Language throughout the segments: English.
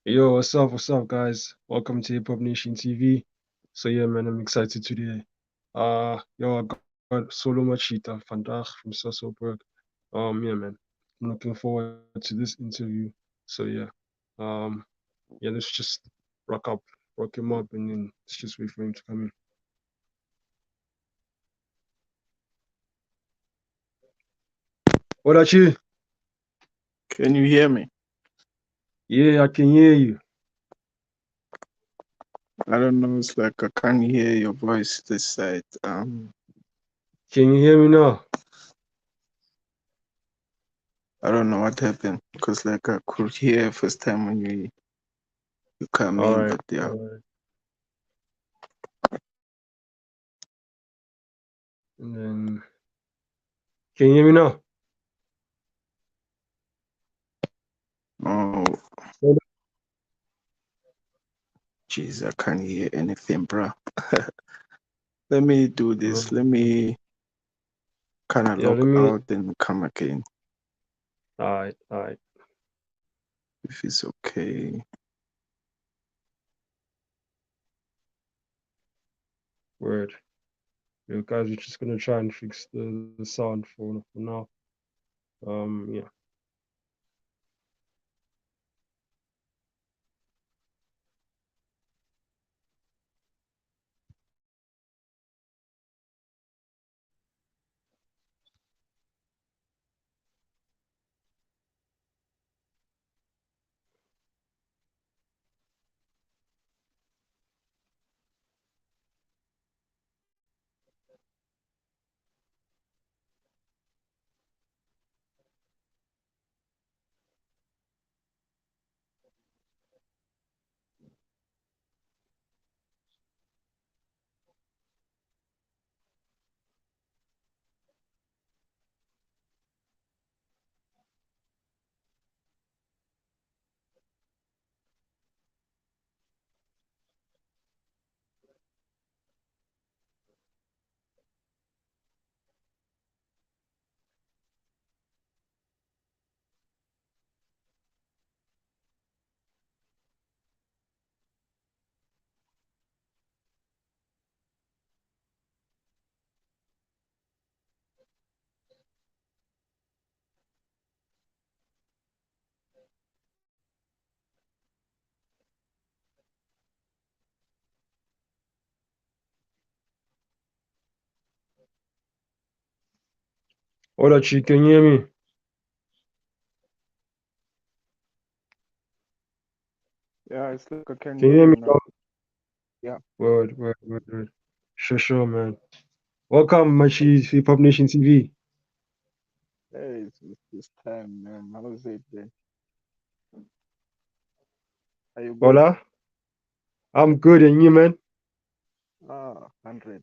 Yo, what's up, guys? Welcome to Hip Hop Nation TV. So yeah, man, I'm excited today. Yo, I got Solo Majita vandaag from Sasselberg. Yeah, man, I'm looking forward to this interview. So yeah, um, yeah, let's just rock up, rock him up, and then let's just wait for him to come in. What about you? Can you hear me? Yeah, I can hear you. I don't know. It's like I can't hear your voice this side. Can you hear me now? I don't know what happened because like I could hear first time when you come All in, right, but yeah. all right. And then, can you hear me now? Oh, Hold jeez, I can't hear anything, bro. Let me do this. Let on. me kind of Yeah, log let me. out and come again All right, if it's okay. word. Yeah, guys, we're just gonna try and fix the sound for now. Yeah. Olachi, can you hear me? Yeah, it's like I can Can you hear hear me you now? now. Yeah. Word. Sure, man. Welcome, Machi Hip Hop Nation TV. Hey, it's this time, man. How's it then? Are you good? Hola, I'm good, and you, man? 100%.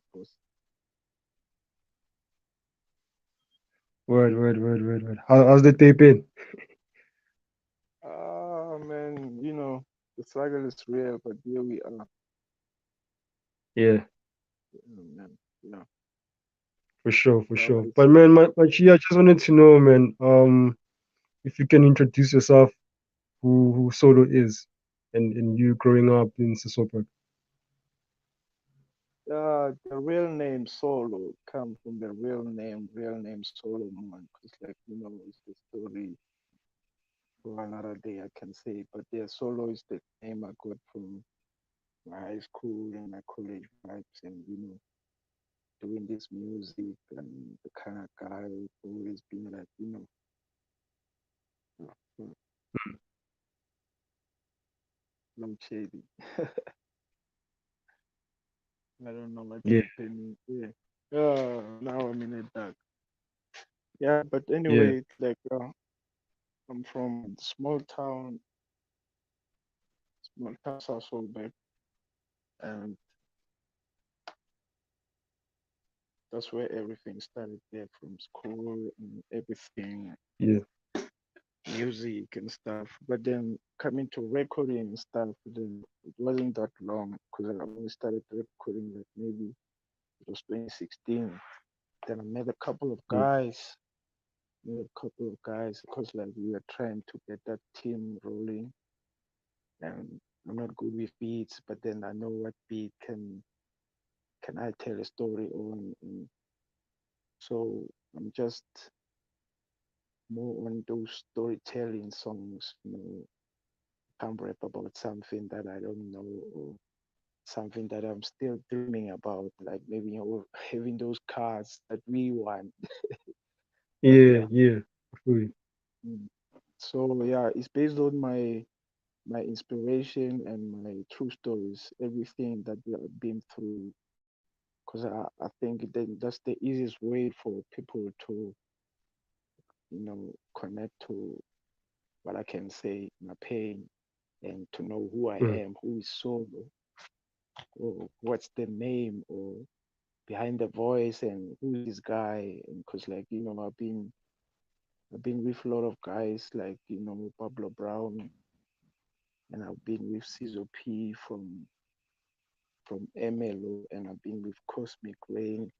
How's the day been? Man, the struggle is real, but here we are. Yeah, Yeah, man. Yeah. for How sure. about But you? man, Machi, I just wanted to know, man, if you can introduce yourself, who Solo is, and you growing up in Sesotho. The real name Solo come from the real name Solomon. Because, like, it's the story for another day, I can say. But yeah, Solo is the name I got from my high school and my college vibes, and, doing this music and the kind of guy who's always been like, uh, no shady. I don't know what's Yeah, happening. Yeah. Now I'm in a dark. Yeah, but yeah, anyway, like, I'm from small town South Solberg, and that's where everything started there from school and everything, yeah, music and stuff. But then coming to recording and stuff, then it wasn't that long because I only started recording like maybe it was 2016. Then I met a couple of mm, guys, because like we were trying to get that team rolling. and I'm not good with beats, but then I know what beat can I tell a story on. And so I'm just more on those storytelling songs. Can't rap about something that I don't know or something that I'm still dreaming about, like maybe having those cars that we want. But Yeah, yeah, yeah. I feel you. mm. So yeah, it's based on my inspiration and my true stories, everything that I've been through. Because I think that's the easiest way for people to connect to what I can say, my pain, and to know who I Mm, am, who is Solo, or what's the name, or behind the voice, and who's this guy. And because like I've been with a lot of guys like Pablo Brown, and I've been with Cizo P from MLO, and I've been with Cosmic Rain.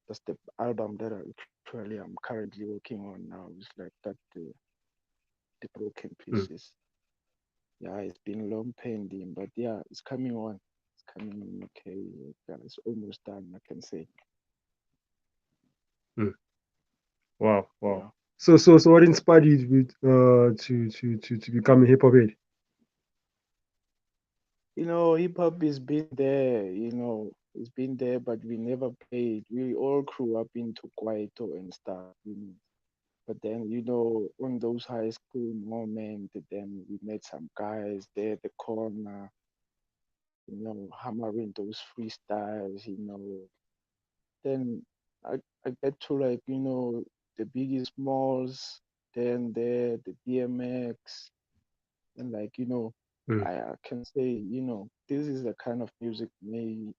That's the album that I'm currently working on now. It's like that the broken mm, pieces. Yeah, it's been long pending, but yeah, it's coming on. It's coming on. Okay, yeah, it's almost done. I can say. mm. Wow, wow. Yeah, So what inspired you with to become a hip hop head? hip hop has been there. It's been there, but we never played. We all grew up into Kwaito and stuff. But then, on those high school moments, then we met some guys there at the corner, hammering those freestyles. Then I get to like, the biggest malls, then there, the DMX, and like, Mm, I can say, this is the kind of music me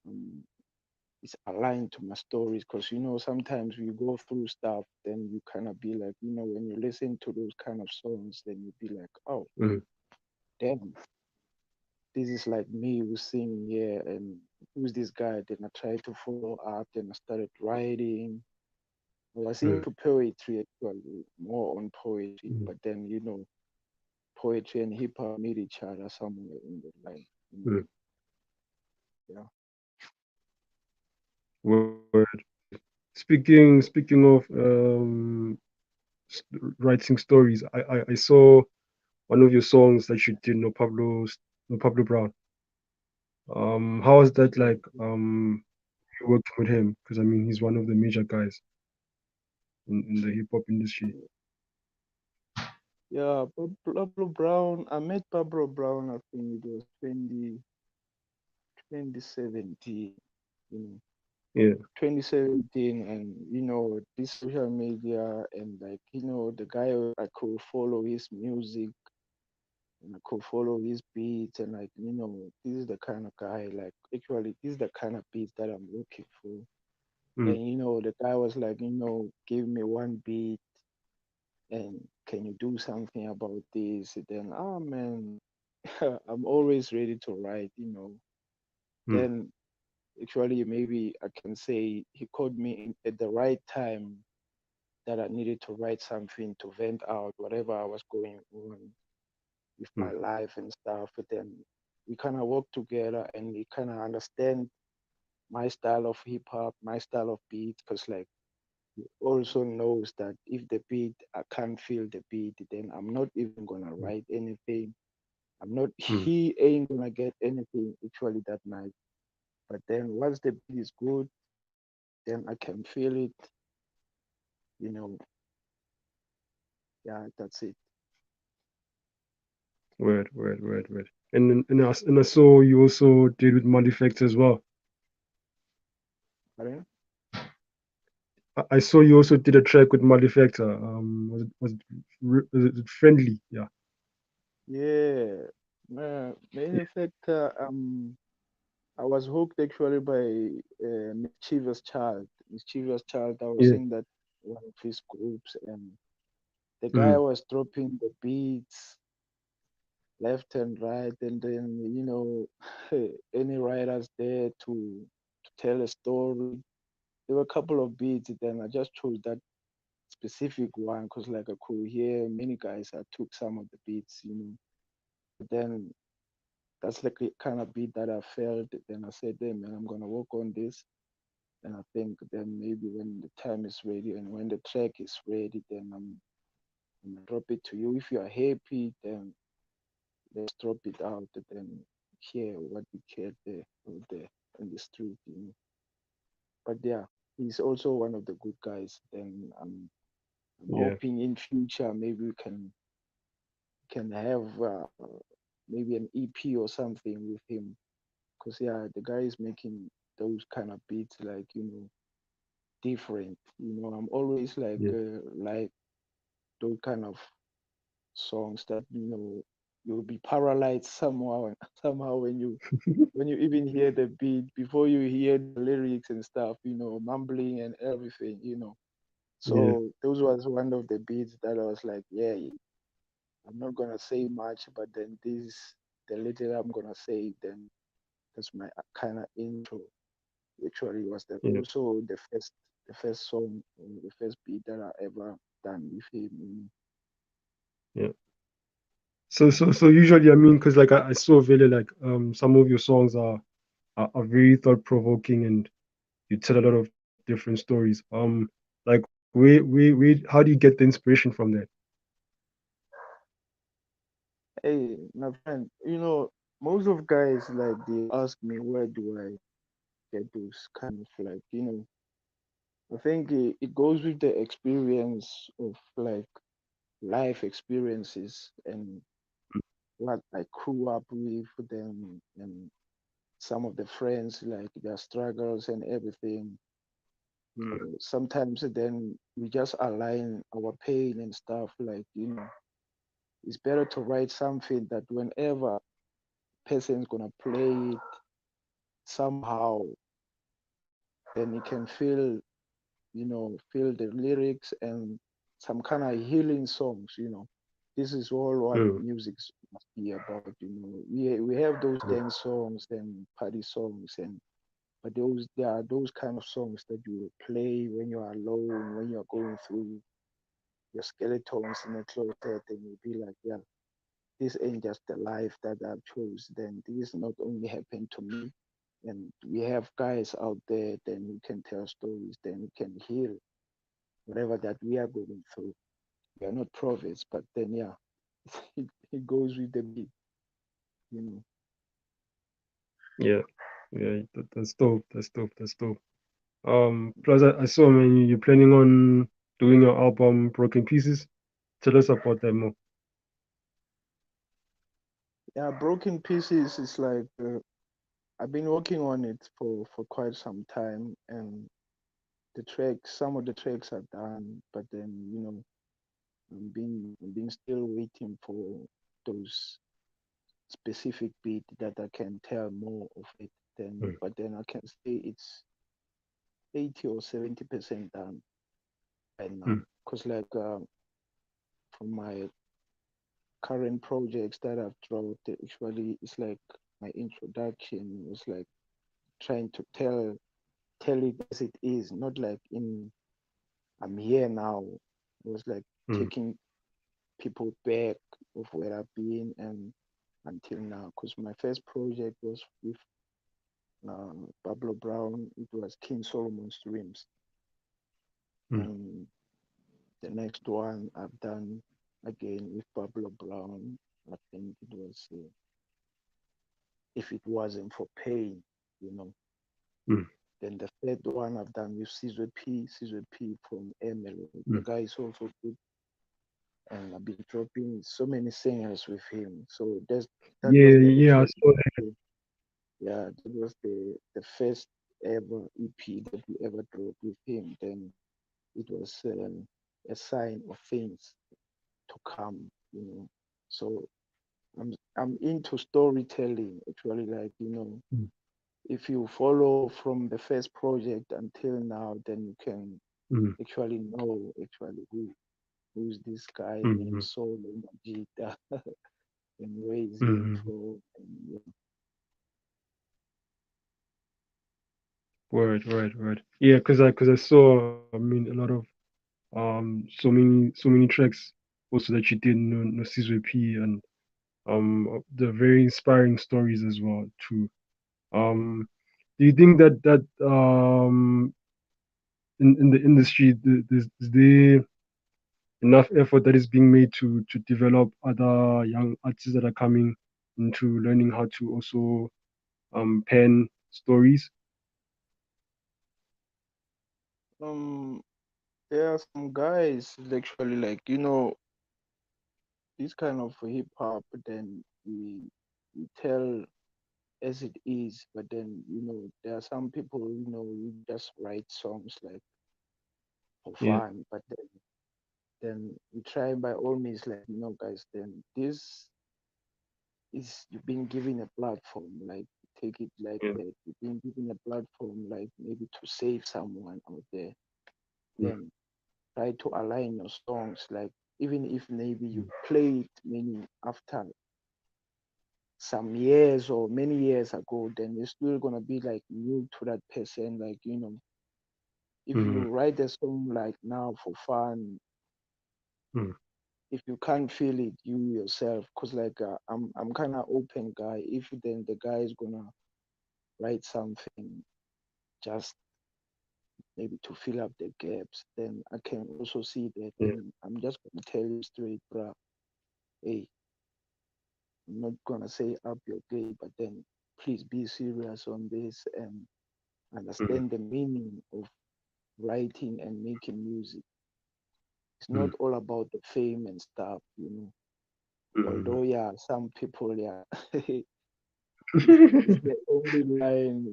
um, it's aligned to my stories because sometimes we go through stuff, then you kind of be like, when you listen to those kind of songs, then you be like, oh, mm, damn, this is like me who's singing here, and who's this guy? Then I tried to follow up, then I started writing. I was mm, into poetry actually, more on poetry, mm, but then poetry and hip hop meet each other somewhere in the line. mm. Yeah. Word. Speaking of writing stories, I saw one of your songs that you did, no Pablo Brown. How was that like? You working with him? Because I mean, he's one of the major guys in the hip hop industry. Yeah, Pablo Brown. I met Pablo Brown. I think it was 2017. You know, Yeah. 2017, and this social media, and like the guy, I could follow his music, and I could follow his beats, and like this is the kind of guy, like actually this is the kind of beats that I'm looking for. Mm, And the guy was like, give me one beat, and can you do something about this? Then, oh man, I'm always ready to write. mm, Then actually maybe I can say he called me at the right time that I needed to write something to vent out whatever I was going on with my mm, life and stuff. But then we kind of work together, and we kind of understand my style of hip hop, my style of beat, because like he also knows that if the beat, I can't feel the beat, then I'm not even gonna mm, write anything. I'm not, mm, he ain't gonna get anything actually that night. But then once the beat is good, then I can feel it, you know, yeah, that's it. word. And I saw you also did with Manifest as well. Pardon? I saw you also did a track with Malifactor. Was it friendly? Yeah. Yeah. Main fact, I was hooked actually by Mischievous Child. Mischievous Child, I was Yeah. in that one of his groups, and the guy Mm, was dropping the beats left and right, and then any writers there to tell a story. There were a couple of beats, then I just chose that specific one because like I could hear many guys I took some of the beats, But then that's like the kind of beat that I felt. Then I said, "Hey man, I'm gonna work on this." And I think then maybe when the time is ready and when the track is ready, then I'm gonna drop it to you. If you are happy, then let's drop it out and then hear what we get there out there in the street. But yeah, he's also one of the good guys. Then I'm Yeah. hoping in future maybe we can have maybe an EP or something with him. Cause yeah, the guy is making those kind of beats like different. I'm always Yeah. like those kind of songs that you'll be paralyzed somehow somehow when you even hear the beat before you hear the lyrics and stuff, mumbling and everything. Yeah. So those was one of the beats that I was like, yeah, I'm not gonna say much, but then this the little I'm gonna say, then that's my kind of intro. Actually, was the Yeah. also the first song, the first beat that I ever done with him. Yeah. So usually, I mean, because like I saw really like some of your songs are very thought provoking and you tell a lot of different stories. Like where how do you get the inspiration from that? Hey, my friend, most of guys like they ask me where do I get those kind of like, I think it goes with the experience of like life experiences and what I grew up with them and some of the friends like their struggles and everything. Sometimes then we just align our pain and stuff like, it's better to write something that whenever person's gonna play it somehow, then you can feel the lyrics and some kind of healing songs. This is all what Mm, music must be about. We have those yeah. dance songs and party songs and but there are those kind of songs that you play when you're alone, when you're going through your skeletons in a closet, and you'll be like, yeah, this ain't just the life that I chose. Then this not only happened to me, and we have guys out there, then we can tell stories, then we can heal whatever that we are going through. We are not prophets, but then yeah, it goes with the beat. Yeah. Yeah. That's dope. That's dope. That's dope. Plus I saw man you're planning on doing your album Broken Pieces. Tell us about that more. Yeah, Broken Pieces is like I've been working on it for quite some time, and some of the tracks are done, but then I'm being still waiting for those specific beat that I can tell more of it. Then, Mm, but then I can say it's 80 or 70% done right now. mm, Cause like from my current projects that I've dropped, actually it's like my introduction was like trying to tell it as it is, not like in I'm here now. It was like mm, taking people back of where I've been and until now. Because my first project was with Pablo Brown. It was King Solomon's Dreams, mm, and the next one I've done again with Pablo Brown. I think it was If It Wasn't for Pain, you know. mm, Then the third one I've done with Caesar P from ML. The mm. guy is also good, and I've been dropping so many singers with him. So that was Yeah, the yeah, I actual saw that. yeah, that was the first ever EP that we ever dropped with him. Then it was a sign of things to come. So I'm into storytelling actually, like Mm, if you follow from the first project until now, then you can mm, actually know actually who's this guy named mm, Solo Majita and where is mm, he mm. from. And, Word, word, word. Yeah, because I saw I mean a lot of so many tracks also that you did no Caesar P and the very inspiring stories as well too. Do you think that in the industry is there enough effort that is being made to develop other young artists that are coming into learning how to also pen stories? Um, there are some guys actually like this kind of hip hop. Then we tell as it is, but then there are some people who just write songs like for Yeah. fun, but then we try by all means, like guys. Then this is you've been given a platform, like take it like Yeah. that. You've been given a platform, like maybe to save someone out there. Mm, Then try to align your songs, like even if maybe you mm, play it many after some years or many years ago, then you're still gonna be like new to that person. Like if you mm, write a song like now for fun, mm, if you can't feel it you yourself, cause like I'm kind of open guy. If then the guy is gonna write something just maybe to fill up the gaps, then I can also see that. yeah. Then I'm just gonna tell you straight, bruh, hey, I'm not gonna say up your game, but then please be serious on this and Mm, understand the meaning of writing and making music. It's mm, not all about the fame and stuff. mm. Although yeah, some people yeah, it's the only line,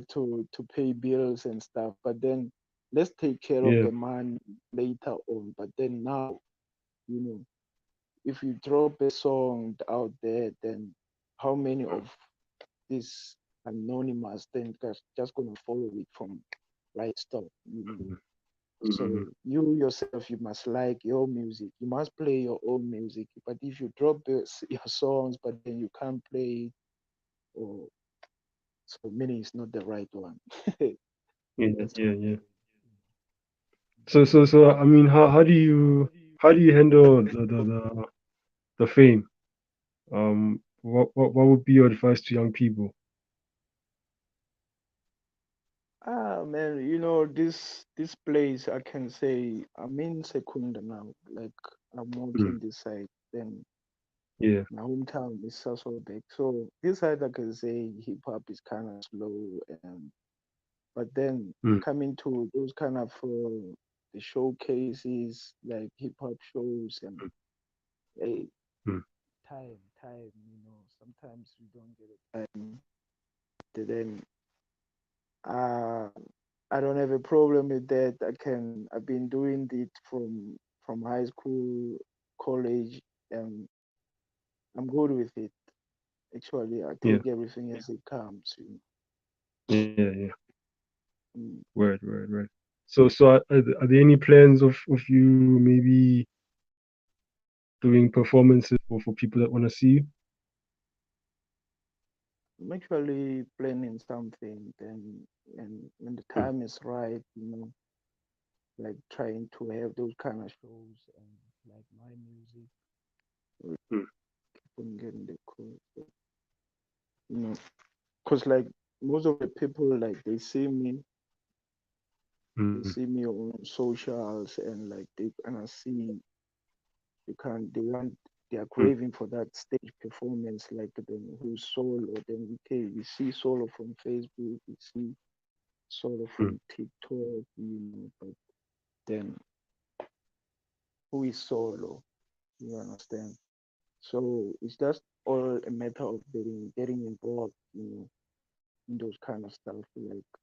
to pay bills and stuff. But then let's take care of Yeah. the man later on. But then now, you know, if you drop a song out there, then how many of these anonymous then just gonna follow it from right stuff? Mm, So mm, you yourself, you must like your music. You must play your own music. But if you drop your songs, but then you can't play it, or so meaning it's not the right one. yeah, That's yeah, my yeah. So I mean, how do you handle the fame? What would be your advice to young people? man. This place I can say I'm in Secunda now. Like I'm Mm, working this side. Then yeah. my hometown is Sasolbeck. So this side I can say hip hop is kind of slow, and but then Mm, coming to those kind of the showcases like hip hop shows and mm, hey, mm, time. Sometimes we don't get a time. Then uh, I don't have a problem with that. I've been doing it from high school, college, and I'm good with it. Actually, I yeah. take everything as it comes. Yeah. Yeah. Mm. Word. So are there any plans of you maybe doing performances for people that want to see you? I'm actually planning something, and when the Mm, time is right, like trying to have those kind of shows and like my music will mm, keep on getting the call. So, cause like most of the people like they mm, see me on socials and like they kind of see they are mm, craving for that stage performance like then who's solo then we see solo from Facebook, we see solo mm. from TikTok, but then who is solo? You understand? So it's just all a matter of getting involved, in those kind of stuff.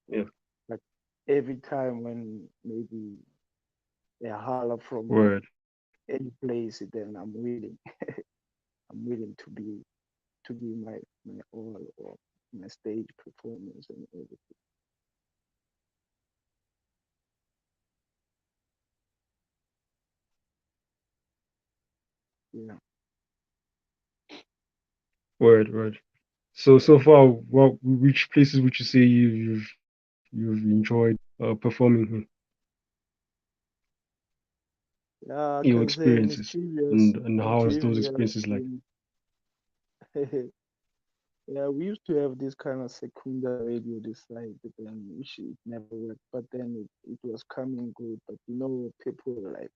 Yeah. Like every time when maybe a holler from Word. any place, then I'm willing. I'm willing to give my all or my stage performance and everything. Yeah. Word. So far, which places would you say you've enjoyed performing in? Yeah, I your can say experiences mischievous, and how was those mischievous. experiences like? Yeah, we used to have this kind of secunda radio this side, but then which it never worked. But then it was coming good. But people like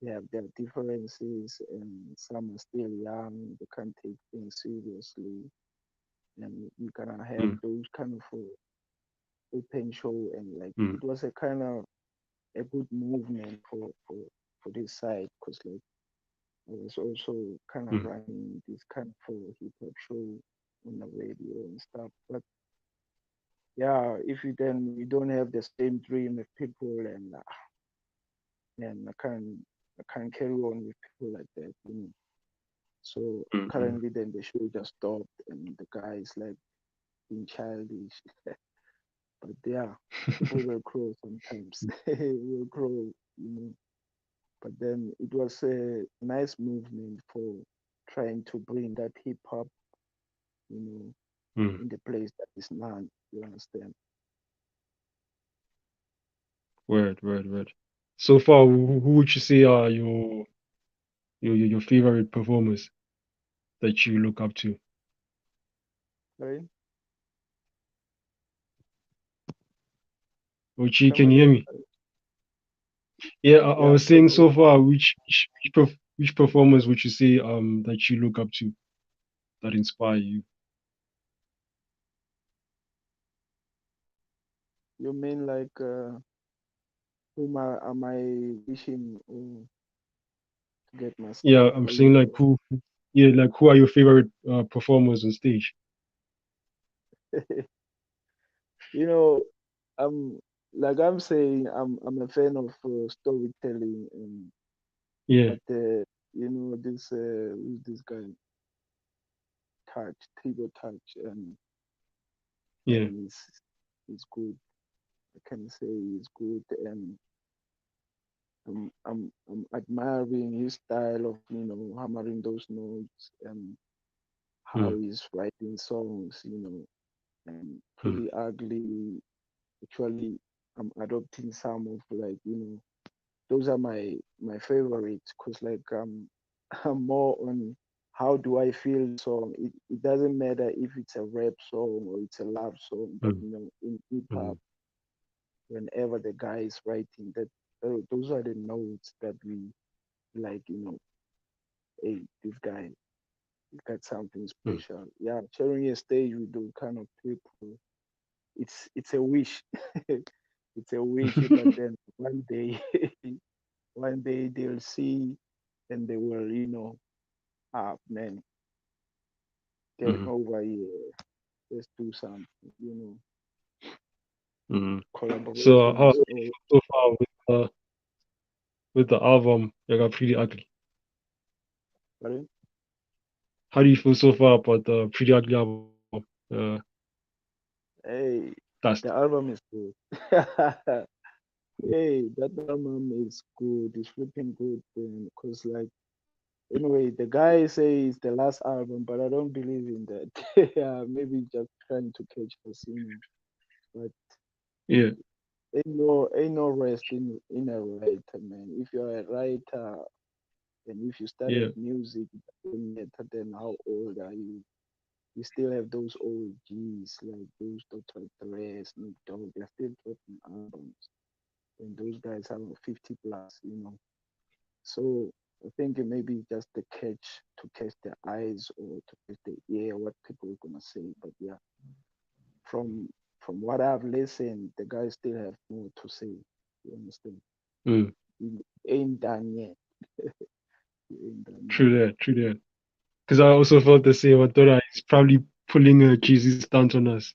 they have their differences, and some are still young. They can't take things seriously, and we gonna have Mm, those kind of open show, and like mm, it was a kind of a good movement for this side, because like I was also kind of mm, running this kind of hip hop show on the radio and stuff. But yeah, if you then we don't have the same dream with people, and I can't carry on with people like that. So mm, mm. currently, then the show just stopped, and the guy is like being childish. But yeah, people will grow sometimes. will grow, you know. But then it was a nice movement for trying to bring that hip hop, you know, Mm. in the place that is none. You understand? Word, word, word. So far, who would you say are your favorite performers that you look up to? Right? Ochi, Come can you hear again? me? Yeah, I Yeah, I was can saying hear so you. far, which performers would you say that you look up to that inspire you? You mean like whom am I wishing to get my style Yeah, I'm saying followed like yeah, like who are your favorite performers on stage? by? you know, I'm I'm saying I'm a fan of storytelling, Yeah, but this who's this guy Touch Tigo Touch, yeah, and he's good. I can say he's good, and I'm admiring his style of hammering those notes, and how mm, he's writing songs, and mm, Pretty Ugly. Actually, I'm adopting some of those are my favorites, because I'm more on how do I feel the song. It doesn't matter if it's a rap song or it's a love song, but mm, in hip hop, mm, whenever the guy is writing that, those are the notes that we like. Hey, this guy, he's got something mm. special. Yeah, sharing a stage with those kind of people, it's a wish. It's a wish, but then one day, one day they'll see, and they will, man, get Mhm, over here. Let's do something, you know, mhm. So how collaborations do you or feel so far with the album You Got Pretty Ugly? whatever. How do you feel so far about the Pretty Ugly album? Hey, That's the album is good. Hey, that album is good. It's flipping good, because anyway, the guy say it's the last album, but I don't believe in that. Yeah, maybe just trying to catch us. But yeah, ain't no rest in a writer, man. If you're a writer and if you yeah, started music, it doesn't matter then how old are you. You still have those old G's like those Dr. Dre, Snoop Dogg. They're still dropping albums, and those guys are 50 plus. So I think it may be just the catch the eyes or to catch the ear, what people are gonna say. But yeah, from from what I've listened, the guys still have more to say. You understand? mm, He ain't done yet. He ain't done yet. true that, true that. Because I also felt the same. I thought he's probably pulling a cheesy stunt on us.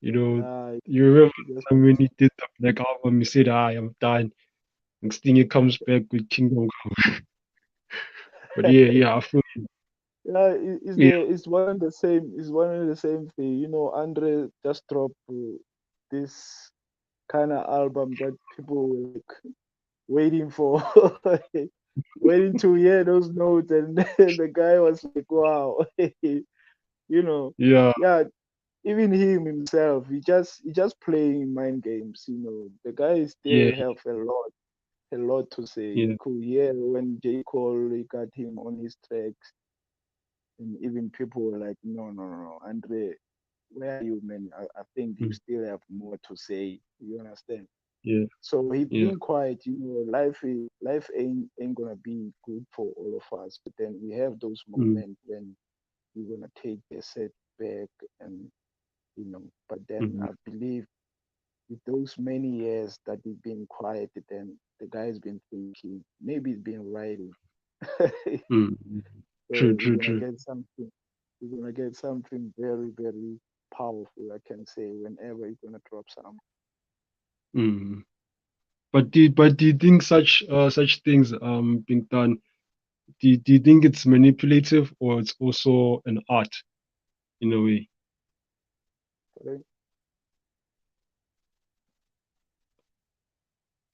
You know, Nah, you remember he just the time when he did the Black album, he said, I am done. Next thing he comes back with Kingdom Come. But yeah, yeah, I feel you. yeah, Yeah, it's one and the same. It's one and the same thing. Andre just dropped this kind of album that people were like waiting for, waiting to hear those notes, and the guy was like, "Wow," you know, yeah, yeah. Even him himself, he just playing mind games. The guy yeah, still have a lot. a lot to say. yeah, You could hear when J. Cole he got him on his tracks, and even people were like, no, no, no, no, Andre, where are you, man? I think you mm, still have more to say. You understand? yeah, So he yeah, being quiet, life ain't gonna be good for all of us. But then we have those mm, moments when we're gonna take a setback, and But then mm, I believe with those many years that he's been quiet, then the guy's been thinking, maybe he's been writing. mm. True, So true, true. we're gonna get something very, very powerful, I can say, whenever you're gonna drop some. Mm. But do you think such things being done, do you think it's manipulative or it's also an art in a way? Sorry,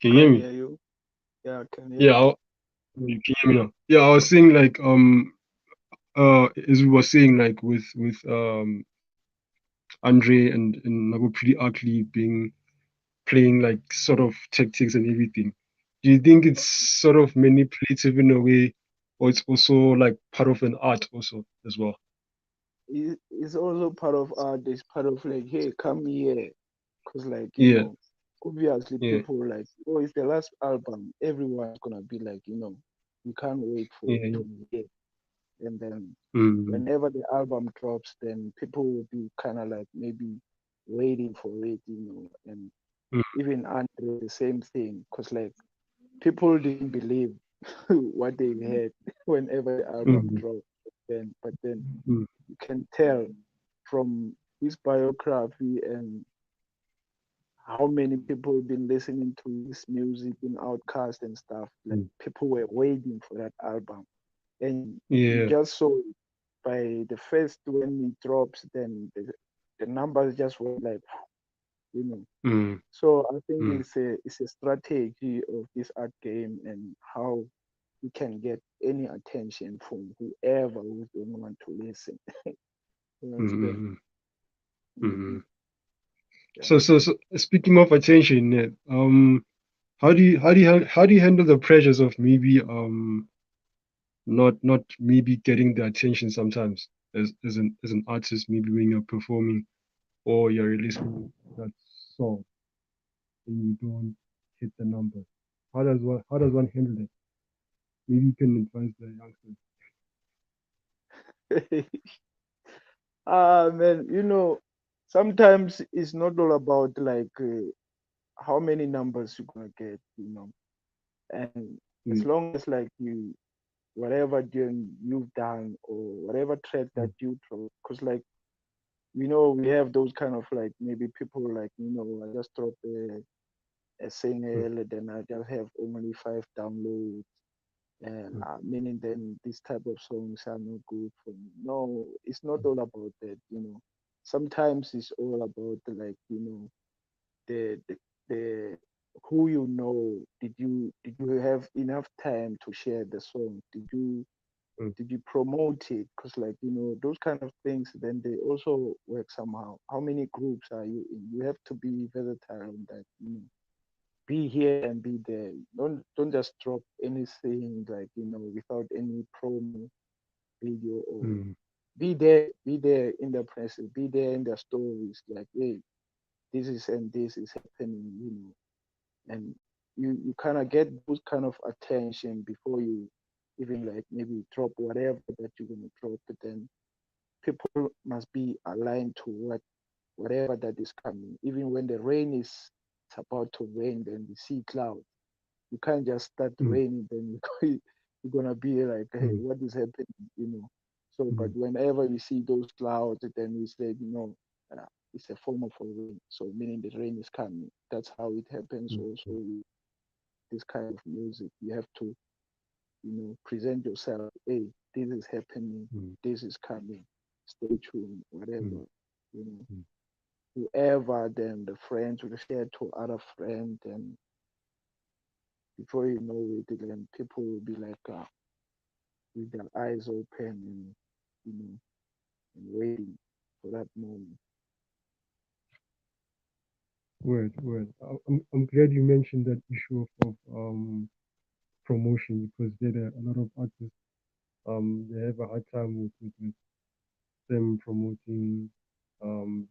Can you hear can't me? hear you. Yeah, I can hear Yeah, you. you can hear me now. Yeah, I was saying like as we were saying like with Andre and Nago pretty ugly being playing like sort of tactics and everything. Do you think it's sort of manipulative in a way, or it's also like part of an art also as well? It's also part of art. It's part of like, hey, come here, cause like Yeah, obviously yeah, people were like, oh, it's the last album. Everyone's gonna be like, we can't wait for yeah, yeah. to hear. And then Mm, whenever the album drops, then people will be kind of like maybe waiting for it, and mm, even Andre the same thing, cause like people didn't believe what they had whenever the album mm, dropped. But then mm, you can tell from his biography and how many people been listening to his music in Outcast and stuff. Like mm. people were waiting for that album, and you Yeah. just saw it by the first when it drops, then the numbers just went like, you know. Mm, So I think mm, it's a strategy of this art game and how you can get any attention from whoever who don't want to listen. You mm, understand? mm, mm, Mm-hmm. mm. Yeah. So speaking of attention, Ned, how do you handle the pressures of maybe not maybe getting the attention sometimes as an artist, maybe when you're performing or you're releasing that song and you don't hit the number. How does one handle it? Maybe you can advise the youngsters. Man, sometimes it's not all about like how many numbers you're gonna get, and as Mm, long as like whatever you've done or whatever track that mm, you drop, because like we have those kind of like maybe people like I just drop a mm, single, then I just have only 5 downloads, and mm, meaning then this type of songs are not good for me. No, it's not all about that. Sometimes it's all about like the who did you have enough time to share the song? mm, Did you promote it? Because like those kind of things, then they also work somehow. How many groups are you in? You have to be versatile on that. Be here and be there. Don't just drop anything like without any promo video, or mm, be there in the press, be there in the stories. Like, hey, this is and this is happening. And you kind of get those kind of attention before you even like maybe drop whatever that you're gonna drop. But then people must be aligned to whatever that is coming. Even when the rain is it's about to rain, then we see clouds. You can't just start mm, raining, then you're gonna be like, hey, mm, what is happening? You know. So, but mm, whenever you see those clouds, then we say, it's a form of a rain. So, meaning the rain is coming. That's how it happens. mm, Also, with this kind of music, you have to, present yourself. Hey, this is happening. mm, This is coming. Stay tuned. mm, Whatever. You know, mm, whoever. Then the friends will share to other friends, and before you know it, then people will be like with their eyes open and and waiting for that moment. word. I'm glad you mentioned that issue of promotion because there are a lot of artists they have a hard time with them promoting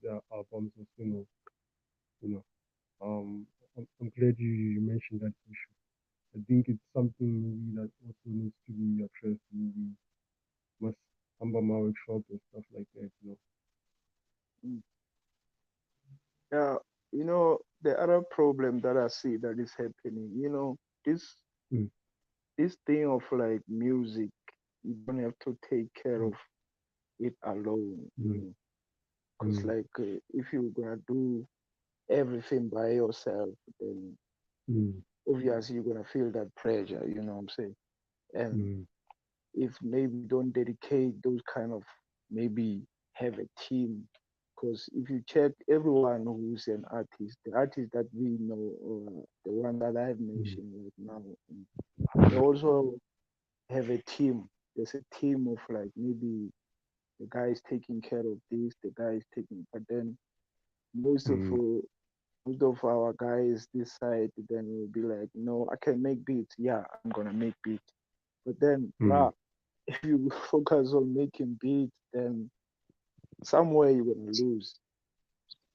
their albums or singles. You know, I'm glad you mentioned that issue. I think it's something maybe that also needs to be addressed. Maybe must Amba workshop and stuff like that. Mm. Yeah, the other problem that I see that is happening, this Mm, this thing of like music, you don't have to take care mm, of it alone, mm, because mm, like if you're gonna do everything by yourself, then mm, obviously you're gonna feel that pressure, you know what I'm saying? And mm, if maybe you don't dedicate those kind of maybe have a team, because if you check everyone who's an artist, the artist that we know or the one that I've mm, mentioned right now, they also have a team. There's a team of like maybe the guy is taking care of this, the guy is taking, but then most of mm, uh, most of our guys this side then will be like, no, I can make beats. Yeah, I'm gonna make beats. But then, mm, if you focus on making beats, then somewhere you're gonna lose.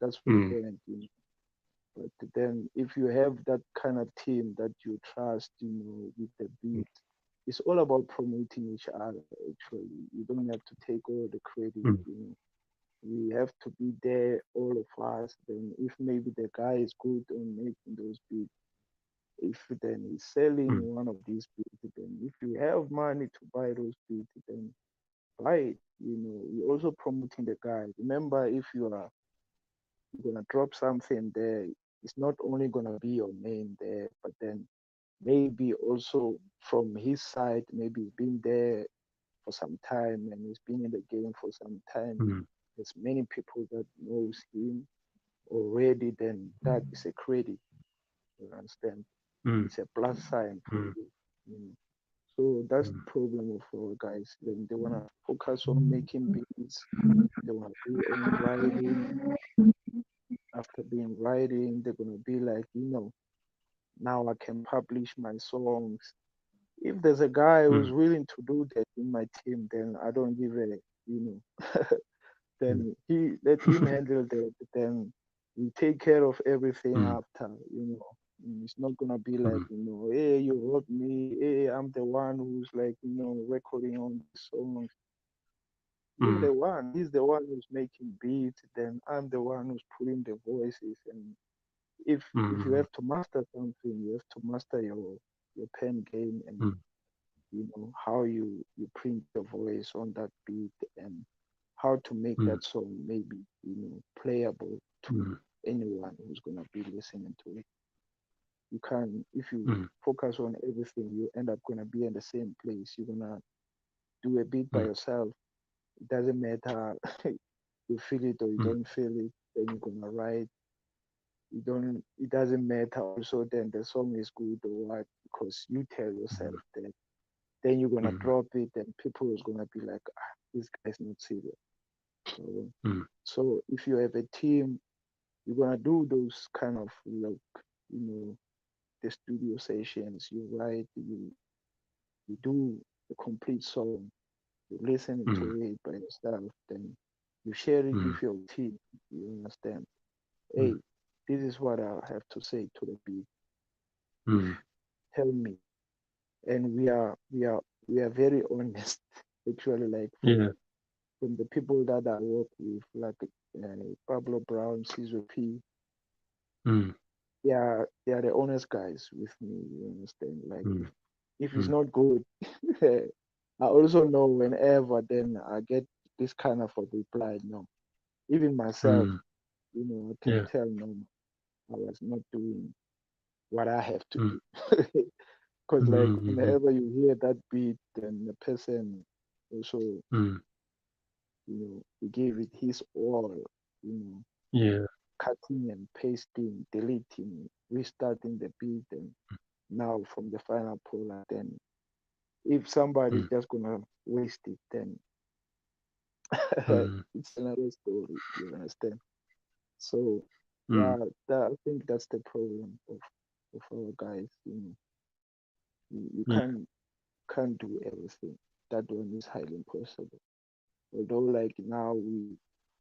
That's the mm, point. But then, if you have that kind of team that you trust, with the beat, it's all about promoting each other. Actually, you don't have to take all the credit. mm, We have to be there, all of us. Then, if maybe the guy is good on making those beats, if then he's selling mm, one of these beats, then if you have money to buy those beats, then buy it. You're also promoting the guy. Remember, if you're gonna drop something there, it's not only gonna be your name there, but then maybe also from his side, maybe he's been there for some time and he's been in the game for some time. mm, There's many people that knows him already. Then that is a credit. You understand? mm, It's a plus sign for mm, you. you know. So that's mm, the problem of our guys. Then they wanna focus on making beats. They wanna be on writing. After being writing, they're gonna be like, now I can publish my songs. If there's a guy who's mm, willing to do that in my team, then I don't give a, you know, then he let him handle that. Then we take care of everything mm, after. It's not gonna be like, mm, hey, you wrote me, hey, I'm the one who's like, recording on the songs. You're mm, the one. He's the one who's making beats. Then I'm the one who's putting the voices. And if you mm, have to master something, you have to master your pen game and mm, how you print your voice on that beat and how to make mm, that song maybe playable to mm, anyone who's gonna be listening to it. You can If you mm, focus on everything, you end up gonna be in the same place. You're gonna do a beat by mm, yourself. It doesn't matter you feel it or you mm, don't feel it, then you're gonna write. It doesn't matter also then the song is good or what, because you tell yourself that. Then you're gonna mm, drop it and people is gonna be like, this guy's not serious. So, mm, so if you have a team, you're gonna do those kind of like, you know, the studio sessions, you write, you do a complete song, you listen to mm, it by yourself, then you share it with mm, your team. You understand? mm, Hey, this is what I have to say to the beat. If mm. tell me, and we are very honest. Actually, like Yeah. from the people that I work with, like Pablo Brown, Caesar P, Mm, they are the honest guys with me. You understand? Like mm, if it's mm, not good, I also know whenever then I get this kind of a reply. No, even myself, mm. I can Yeah. tell no, I was not doing what I have to Mm, do. Because like mm, mm, whenever you hear that beat, then the person also, mm. he gave it his all, you know, Yeah. cutting and pasting, deleting, restarting the beat, and now from the final product. Then if somebody's Mm, just gonna waste it, then mm, it's another story. You understand? So Yeah, I think that's the problem of our guys. You yeah, can't do everything. That one is highly impossible. Although like now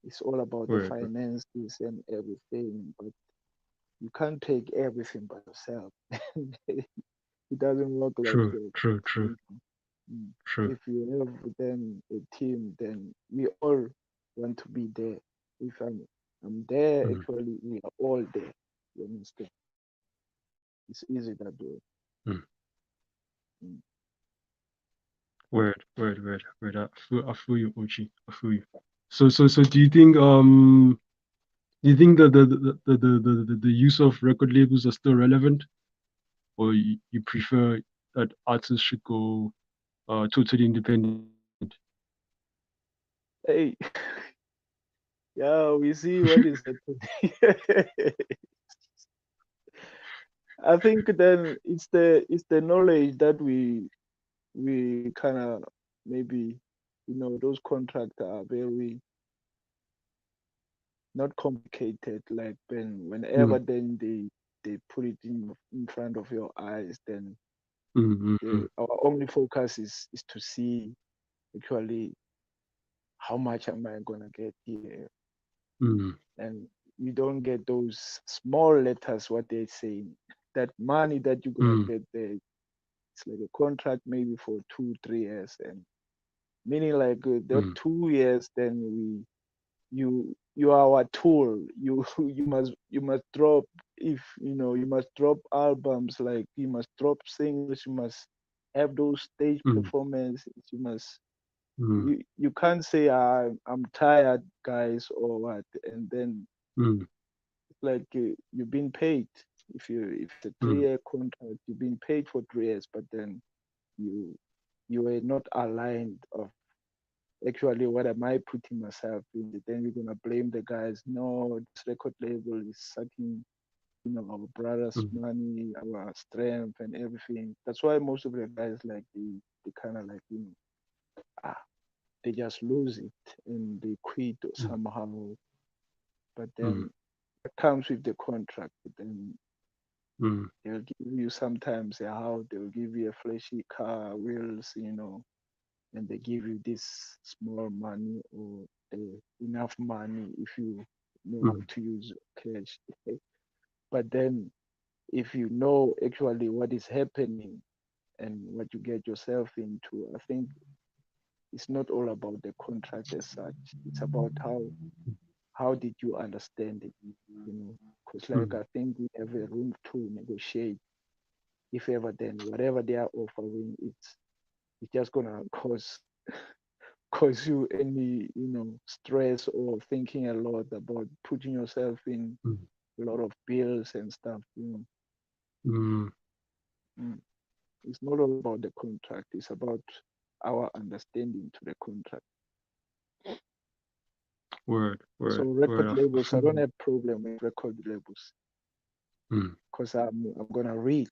it's all about the word, word. finances and everything, but you can't take everything by yourself. It doesn't work like True, that. true, true, Mm, mm. true. If you have then a team, then we all want to be there. If I'm there, Mm, actually we are all there. You understand? It's easy that way. mm. Mm. Word. I feel you, Ochi. I feel you. So, do you think that the use of record labels are still relevant, or you prefer that artists should go totally independent? Hey, yeah, we see what is happening. I think then it's the knowledge that we kind of maybe those contracts are very not complicated. Like Mm, whenever then they put it in front of your eyes, then mm. our only focus is to see actually how much am I gonna get here, Mm, and you don't get those small letters what they say that money that you're gonna mm, get there. It's like a contract maybe for 2 3 years, and meaning like that mm, 2 years then you are our tool. You must drop, if you must drop albums, like you must drop singles, you must have those stage mm, performances, mm, you can't say I'm tired guys or what, and then mm, it's like you've been paid. If it's a mm, 3 year contract, you've been paid for 3 years, but then you you were not aligned of actually what am I putting myself in. Then you're gonna blame the guys. No, this record label is sucking our brothers mm, money, our strength and everything. That's why most of the guys like they kind of like ah, they just lose it and they quit or mm, somehow. But mm, then it comes with the contract. Then mm, they'll give you sometimes a house, they'll give you a flashy car, wheels, and they give you this small money or enough money if you know how mm, to use cash. But then if you know actually what is happening and what you get yourself into, I think it's not all about the contract as such. It's about how did you understand it, because like mm, I think we have a room to negotiate. If ever then whatever they are offering, it's just gonna cause you any stress or thinking a lot about putting yourself in mm, a lot of bills and stuff. mm. Mm. It's not all about the contract, it's about our understanding to the contract. So record I labels, I feel don't you. have problem with record labels Mm. because I'm gonna read.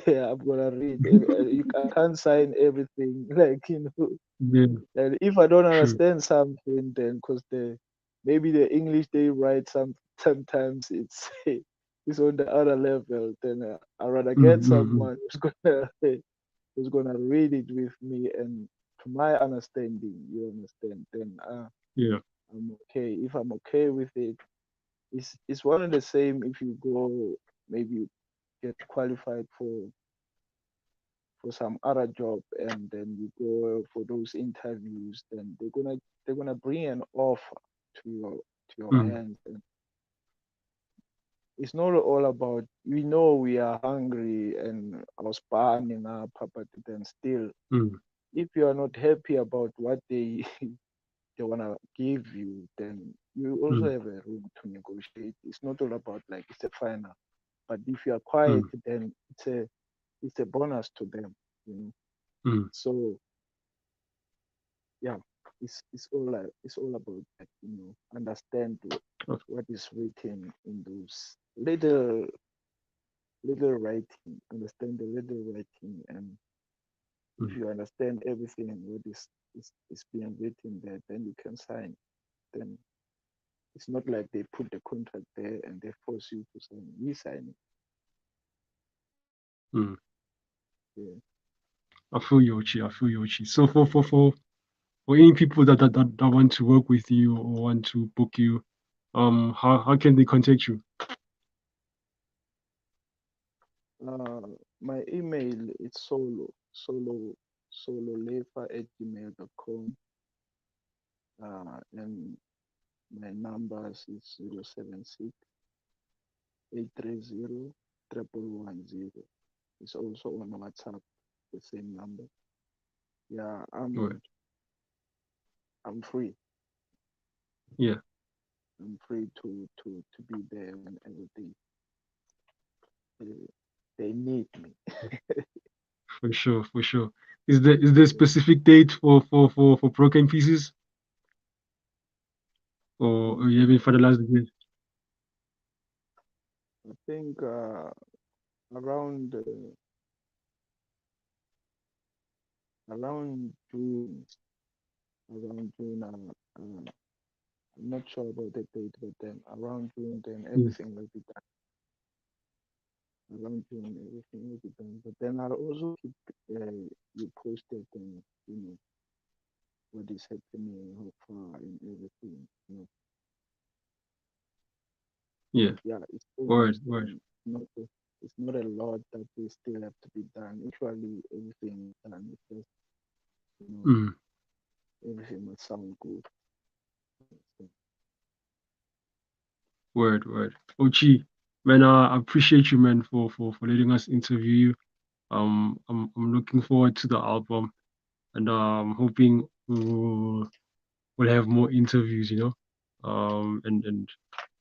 I'm gonna read. I can't sign everything like Yeah, and if I don't true. understand something, then because maybe the English they write sometimes it's it's on the other level, then I rather get Mm. someone who's gonna read it with me, and to my understanding, you understand, then Yeah. I'm okay. If I'm okay with it, it's one and the same. If you go, maybe you get qualified for some other job and then you go for those interviews, then they're gonna bring an offer to your Mm, hands, and it's not all about, we are hungry and our spanning up, but then still, mm, if you are not happy about what they they wanna give you, then you also mm, have a room to negotiate. It's not all about like it's a final, but if you are quiet, mm, then it's a bonus to them, you know. mm. So yeah, it's all about that, understand Oh, what is written in those little writing, understand the little writing, and if mm, you understand everything what is being written there, then you can sign. Then It's not like they put the contract there and they force you to sign. We sign it. Mm. Yeah. I feel you, Ochi. I feel you, Ochi. So for any people that want to work with you or want to book you, how can they contact you? My email is sololefa@gmail.com. And my numbers is 076 830 111. It's also on WhatsApp, the same number. Yeah, Right. I'm free. Yeah, I'm free to be there whenever they, they need me. for sure, for sure. Is there a specific date for broken pieces, or you Mm, haven't finalized the date? I think around around June, around June. I'm not sure about the date, but then around June, then Yeah, everything will be done. Around June, everything will be done. But then I'll also keep you posted on, what is happening, how far, and everything. yeah. But yeah, it's Word, almost word. not a, it's not a lot that we still have to be done. Actually, everything is done. It's just, you know, Mm, everything must sound good. So, word, word. Ochi, man, I appreciate you, man, for letting us interview you. I'm looking forward to the album, and I'm hoping we'll have more interviews, and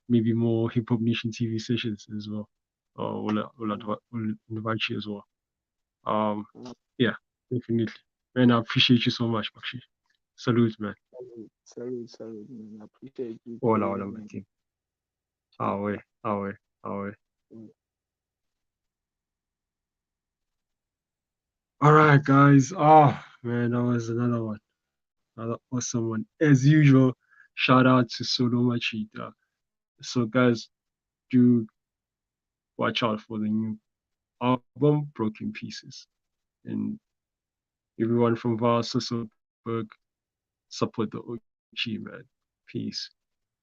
maybe more Hip Hop Nation TV sessions as well. We'll invite you as well. Um, uh, yeah, definitely. Man, I appreciate you so much, Bakshi. Salute, man. salute, man. I appreciate you Hola, too, hola, my man. team. Cheers, Awe, bro. awe, awe. Mm. All right, guys. Oh, man, that was another one. Another awesome one. As usual, shout out to Solo Majita. So, guys, do watch out for the new album, Broken Pieces. And everyone from Val Sosselberg, support the OG, man. Peace.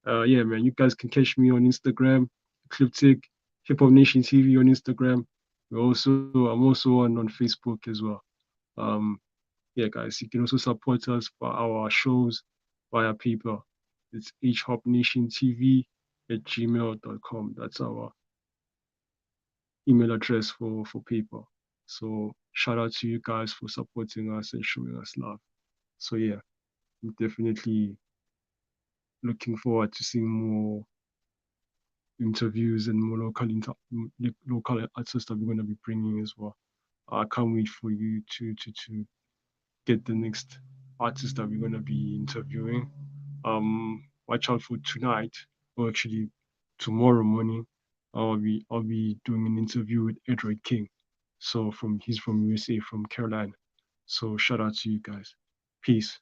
Yeah, man, you guys can catch me on Instagram, Ecliptic, Hip Hop Nation TV on Instagram. I'm also on Facebook as well. Um, yeah, guys, you can also support us for our shows via PayPal. It's hopnation.tv@gmail.com. That's our email address for PayPal. So shout out to you guys for supporting us and showing us love. So yeah, I'm definitely looking forward to seeing more interviews and more local artists that we're going to be bringing as well. I can't wait for you to get the next artist that we're going to be interviewing. Watch out for tonight, or actually tomorrow morning. I'll be doing an interview with Edward King. So he's from USA, from Carolina. So shout out to you guys. Peace.